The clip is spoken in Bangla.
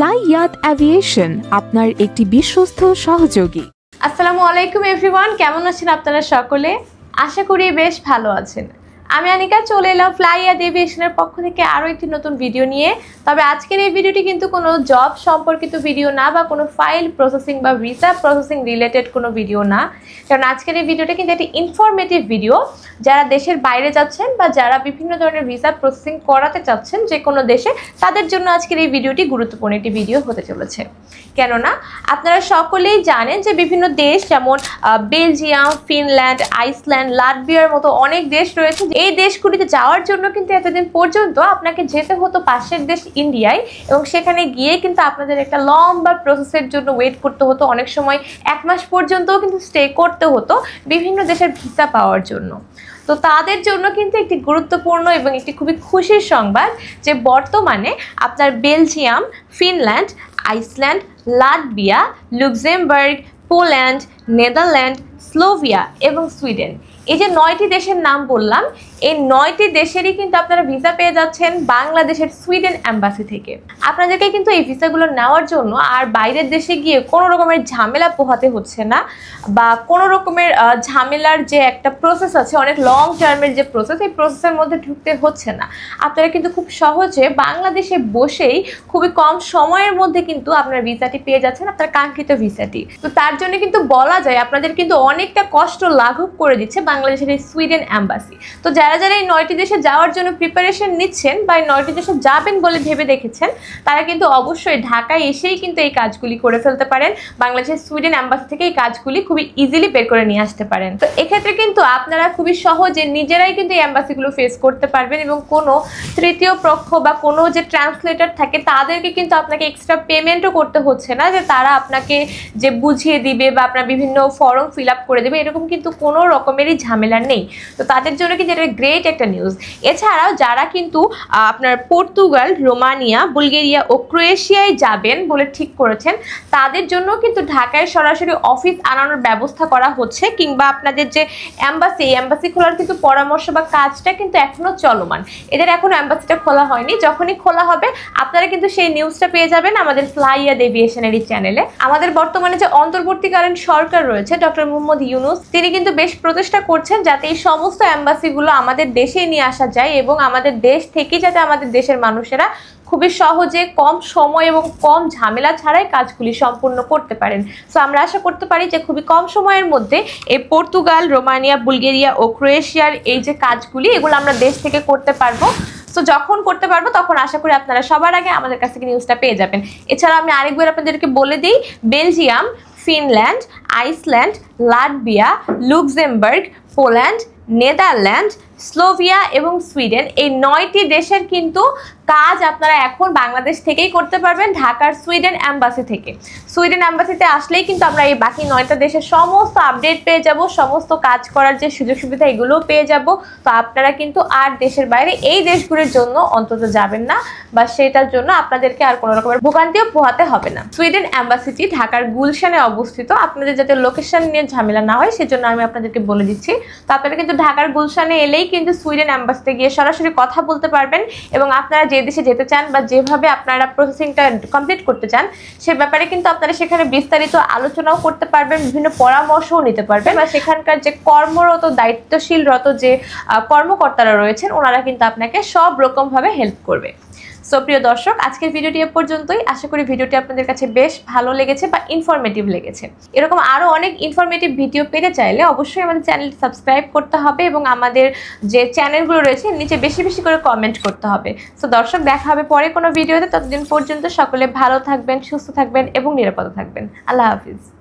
ফ্লাইয়াত অ্যাভিয়েশন আপনার একটি বিশ্বস্ত সহযোগী। আসসালামু আলাইকুম এভরিওয়ান, কেমন আছেন আপনারা সকলে? আশা করি বেশ ভালো আছেন। আমি আনিকা চলে এলাম ফ্লাইয়াত এভিয়েশনের পক্ষ থেকে আরও একটি নতুন ভিডিও নিয়ে। তবে আজকের এই ভিডিওটি কিন্তু কোনো জব সম্পর্কিত ভিডিও না বা কোনো ফাইল প্রসেসিং বা ভিসা প্রসেসিং রিলেটেড কোনো ভিডিও না, কারণ আজকের এই ভিডিওটা কিন্তু একটি ইনফরমেটিভ ভিডিও। যারা দেশের বাইরে যাচ্ছেন বা যারা বিভিন্ন ধরনের ভিসা প্রসেসিং করাতে চাচ্ছেন যে কোনো দেশে, তাদের জন্য আজকের এই ভিডিওটি গুরুত্বপূর্ণ একটি ভিডিও হতে চলেছে। কেননা আপনারা সকলেই জানেন যে বিভিন্ন দেশ যেমন বেলজিয়াম, ফিনল্যান্ড, আইসল্যান্ড, লাটভিয়ার মতো অনেক দেশ রয়েছে। এই দেশগুলিতে যাওয়ার জন্য কিন্তু এতদিন পর্যন্ত আপনাকে যেতে হতো পাশের দেশ ইন্ডিয়ায়, এবং সেখানে গিয়ে কিন্তু আপনাদের একটা লম্বা প্রসেসের জন্য ওয়েট করতে হতো। অনেক সময় 1 মাস পর্যন্তও কিন্তু স্টে করতে হতো বিভিন্ন দেশের ভিসা পাওয়ার জন্য। তো তাদের জন্য কিন্তু একটি গুরুত্বপূর্ণ এবং একটি খুবই খুশির সংবাদ যে বর্তমানে আপনার Belgium, Finland, Iceland, Latvia, Luxembourg, Poland, Netherland, স্লোভিয়া এবং সুইডেন, এই যে 9টি দেশের নাম বললাম, এই 9টি দেশেরই কিন্তু আপনারা ভিসা পেয়ে যাচ্ছেন বাংলাদেশের সুইডেন অ্যাম্বাসি থেকে। আপনাদেরকে কিন্তু এই ভিসাগুলো নেওয়ার জন্য আর বাইরের দেশে গিয়ে কোনো রকমের ঝামেলা পোহাতে হচ্ছে না, বা কোনো রকমের ঝামেলার যে একটা প্রসেস আছে, অনেক লং টার্মের যে প্রসেস, এই প্রসেসের মধ্যে ঢুকতে হচ্ছে না। আপনারা কিন্তু খুব সহজে বাংলাদেশে বসেই খুবই কম সময়ের মধ্যে কিন্তু আপনার ভিসাটি পেয়ে যাচ্ছেন, আপনার কাঙ্ক্ষিত ভিসাটি। তো তার জন্য কিন্তু বলা যায় আপনাদের কিন্তু অনেকটা কষ্ট লাঘব করে দিচ্ছে বাংলাদেশের এই সুইডেন অ্যাম্বাসি। তো যারা যারা এই 9টি দেশে যাওয়ার জন্য প্রিপারেশন নিচ্ছেন বা এই 9টি দেশে যাবেন বলে ভেবে দেখেছেন, তারা কিন্তু অবশ্যই ঢাকায় এসেই কিন্তু এই কাজগুলি করে ফেলতে পারেন। বাংলাদেশের সুইডেন অ্যাম্বাসি থেকে এই কাজগুলি খুবই ইজিলি বের করে নিয়ে আসতে পারেন। তো এক্ষেত্রে কিন্তু আপনারা খুবই সহজে নিজেরাই কিন্তু এই অ্যাম্বাসিগুলো ফেস করতে পারবেন, এবং কোনো তৃতীয় পক্ষ বা কোনো যে ট্রান্সলেটর থাকে তাদেরকে কিন্তু আপনাকে এক্সট্রা পেমেন্টও করতে হচ্ছে না, যে তারা আপনাকে যে বুঝিয়ে দিবে বা আপনার বিভিন্ন ফর্ম ফিল আপ করে দেবে, এরকম কিন্তু কোনো রকমেরই ঝামেলা নেই। তো তাদের জন্য কিন্তু এটা গ্রেট একটা নিউজ। এছাড়াও যারা কিন্তু আপনার পর্তুগাল, রোমানিয়া, বুলগেরিয়া ও ক্রোয়েশিয়ায় যাবেন বলে ঠিক করেছেন, তাদের জন্য কিন্তু ঢাকায় সরাসরি অফিস আনানোর ব্যবস্থা করা হচ্ছে, কিংবা আপনাদের যে অ্যাম্বাসি, এই অ্যাম্বাসি খোলার কিন্তু পরামর্শ বা কাজটা কিন্তু এখনো চলমান। এদের এখনো অ্যাম্বাসিটা খোলা হয়নি। যখনই খোলা হবে আপনারা কিন্তু সেই নিউজটা পেয়ে যাবেন আমাদের ফ্লাইয়াত এভিয়েশনের এই চ্যানেলে। আমাদের বর্তমানে যে অন্তর্বর্তীকালীন সরকার রয়েছে, ডক্টর মোহাম্মদ ইউনূস, তিনি কিন্তু বেশ প্রচেষ্টা করছেন যাতে এই সমস্ত অ্যাম্বাসিগুলো আমাদের দেশেই নিয়ে আসা যায়, এবং আমাদের দেশ থেকেই যাতে আমাদের দেশের মানুষেরা খুবই সহজে, কম সময় এবং কম ঝামেলা ছাড়াই কাজগুলি সম্পূর্ণ করতে পারেন। সো আমরা আশা করতে পারি যে খুবই কম সময়ের মধ্যে এই পর্তুগাল, রোমানিয়া, বুলগেরিয়া ও ক্রোয়েশিয়ার এই যে কাজগুলি, এগুলো আমরা দেশ থেকে করতে পারবো। সো যখন করতে পারবো তখন আশা করি আপনারা সবার আগে আমাদের কাছ থেকে নিউজটা পেয়ে যাবেন। এছাড়া আমি আরেকবার আপনাদেরকে বলে দিই, Belgium, Finland, Iceland, Latvia, Luxembourg, Poland, Netherland, স্লোভিয়া এবং সুইডেন, এই 9টি দেশের কিন্তু কাজ আপনারা এখন বাংলাদেশ থেকেই করতে পারবেন, ঢাকার সুইডেন অ্যাম্বাসি থেকে। সুইডেন অ্যাম্বাসিতে আসলেই কিন্তু আমরা এই বাকি 9টা দেশের সমস্ত আপডেট পেয়ে যাব, সমস্ত কাজ করার যে সুযোগ সুবিধা এগুলোও পেয়ে যাব। তো আপনারা কিন্তু আর দেশের বাইরে এই দেশগুলির জন্য অন্তত যাবেন না, বা সেটার জন্য আপনাদেরকে আর কোনো রকমের ভোগান্তিও পোহাতে হবে না। সুইডেন অ্যাম্বাসিটি ঢাকার গুলশানে অবস্থিত। আপনাদের যাতে লোকেশন নিয়ে ঝামেলা না হয় সেজন্য আমি আপনাদেরকে বলে দিচ্ছি। তো আপনারা কিন্তু ঢাকার গুলশানে এলেই কিন্তু সুইডেন অ্যাম্বাসিতে গিয়ে সরাসরি কথা বলতে পারবেন, এবং আপনারা যে দেশে যেতে চান বা যেভাবে আপনারা প্রসেসিংটা কমপ্লিট করতে চান সে ব্যাপারে কিন্তু আপনারা সেখানে বিস্তারিত আলোচনাও করতে পারবেন, বিভিন্ন পরামর্শও নিতে পারবেন, বা সেখানকার যে কর্মরত দায়িত্বশীলরত যে কর্মকর্তারা রয়েছেন ওনারা কিন্তু আপনাকে সব রকমভাবে হেল্প করবে। সো প্রিয় দর্শক, আজকের ভিডিওটি এ পর্যন্তই। আশা করি ভিডিওটি আপনাদের কাছে বেশ ভালো লেগেছে বা ইনফরমেটিভ লেগেছে। এরকম আরও অনেক ইনফরমেটিভ ভিডিও পেতে চাইলে অবশ্যই আমাদের চ্যানেলটি সাবস্ক্রাইব করতে হবে, এবং আমাদের যে চ্যানেলগুলো রয়েছে নিচে বেশি বেশি করে কমেন্ট করতে হবে। সো দর্শক, দেখা হবে পরে কোনো ভিডিওতে। ততদিন পর্যন্ত সকলে ভালো থাকবেন, সুস্থ থাকবেন এবং নিরাপদে থাকবেন। আল্লাহ হাফিজ।